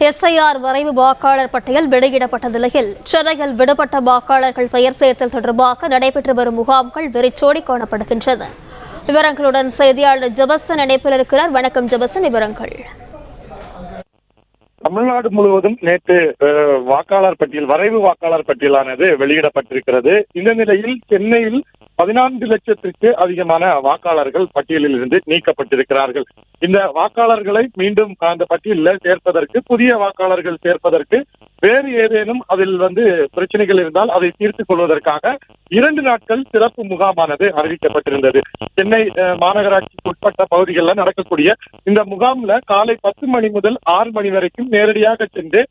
SIR வரைவு வாக்காளர் பட்டியல் வெளியிடப்பட்ட நிலையில் சென்னையில் விடுபட்ட வாக்காளர்கள் பெயர் சேர்த்தல் தொடர்பாக நடைபெற்று வரும் முகாம்கள் வெறிச்சோடி காணப்படுகின்றன. விவரங்களுடன் செய்தியாளர் ஜெபசன் இணைப்பில் இருக்கிறார். வணக்கம் ஜெபசன், விவரங்கள். தமிழ்நாடு முழுவதும் நேற்று வாக்காளர் பட்டியல் வரைவு வாக்காளர் பட்டியலானது வெளியிடப்பட்டிருக்கிறது. இந்த நிலையில் சென்னையில் 14 லட்சத்திற்கு அதிகமான வாக்காளர்கள் பட்டியலில் இருந்து நீக்கப்பட்டிருக்கிறார்கள். இந்த வாக்காளர்களை மீண்டும் அந்த பட்டியலில் சேர்ப்பதற்கு, புதிய வாக்காளர்கள் சேர்ப்பதற்கு வேறு ஏதேனும் அதில் பிரச்சனைகள் இருந்தால் அதை தீர்த்துக் கொள்வதற்காக 2 நாட்கள் சிறப்பு முகாமானது அறிவிக்கப்பட்டிருந்தது. சென்னை மாநகராட்சிக்கு உட்பட்ட பகுதிகளில் நடக்கக்கூடிய இந்த முகாம்ல காலை 10 மணி முதல் 6 மணி வரைக்கும் நேரடியாக சென்று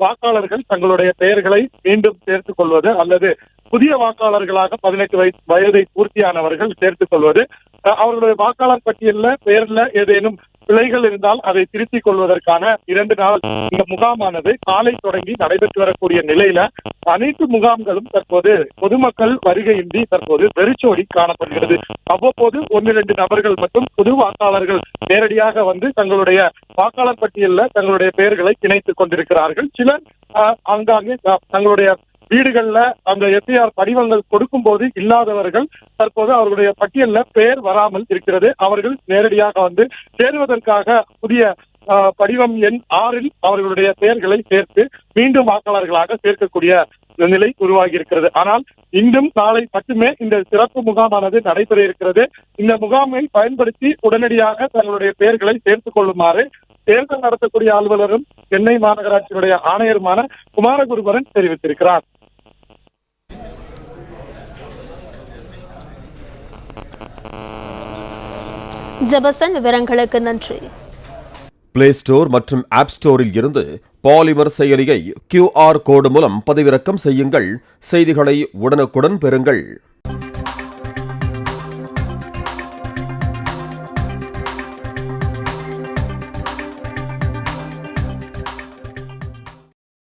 வாக்காளர்கள் தங்களுடைய பெயர்களை மீண்டும் சேர்த்துக் கொள்வது அல்லது புதிய வாக்காளர்களாக 18 வயதை பூர்த்தியானவர்கள் சேர்த்துக் கொள்வது, அவர்களுடைய வாக்காளர் பட்டியலில் பெயர்ல ஏதேனும் பிழைகள் இருந்தால் அதை திருத்திக் கொள்வதற்கான 2 நாள் இந்த முகாமானது காலை தொடங்கி நடைபெற்று வரக்கூடிய நிலையில அனைத்து முகாம்களும் தற்போது பொதுமக்கள் வருகையின்றி தற்போது வெறிச்சோடி காணப்படுகிறது. அவ்வப்போது 1-2 நபர்கள் மட்டும் புது வாக்காளர்கள் நேரடியாக தங்களுடைய வாக்காளர் பட்டியலில் தங்களுடைய பெயர்களை இணைத்துக் கொண்டிருக்கிறார்கள். சிலர் ஆங்காங்கே தங்களுடைய வீடுகள்ல அந்த எஸ்ஐஆர் படிவங்கள் கொடுக்கும் போது இல்லாதவர்கள் தற்போது அவர்களுடைய பட்டியல்ல பெயர் வராமல் இருக்கிறது. அவர்கள் நேரடியாக சேருவதற்காக புதிய படிவம் எண் 6 அவர்களுடைய பெயர்களை சேர்த்து மீண்டும் வாக்காளர்களாக சேர்க்கக்கூடிய நிலை உருவாகி இருக்கிறது. ஆனால் இன்றும் நாளை மட்டுமே இந்த சிறப்பு முகாமானது நடைபெற இருக்கிறது. இந்த முகாமை பயன்படுத்தி உடனடியாக தங்களுடைய பெயர்களை சேர்த்துக் கொள்ளுமாறு தேர்தல் நடத்தக்கூடிய அலுவலரும் சென்னை மாநகராட்சியினுடைய ஆணையருமான குமாரகுருபரன் தெரிவித்திருக்கிறார். ஜெபசன், விவரங்களுக்கு நன்றி. பிளே ஸ்டோர் மற்றும் ஆப் ஸ்டோரில் இருந்து பாலிமர் செயலியை QR கோடு மூலம் பதிவிறக்கம் செய்யுங்கள். செய்திகளை உடனுக்குடன் பெறுங்கள்.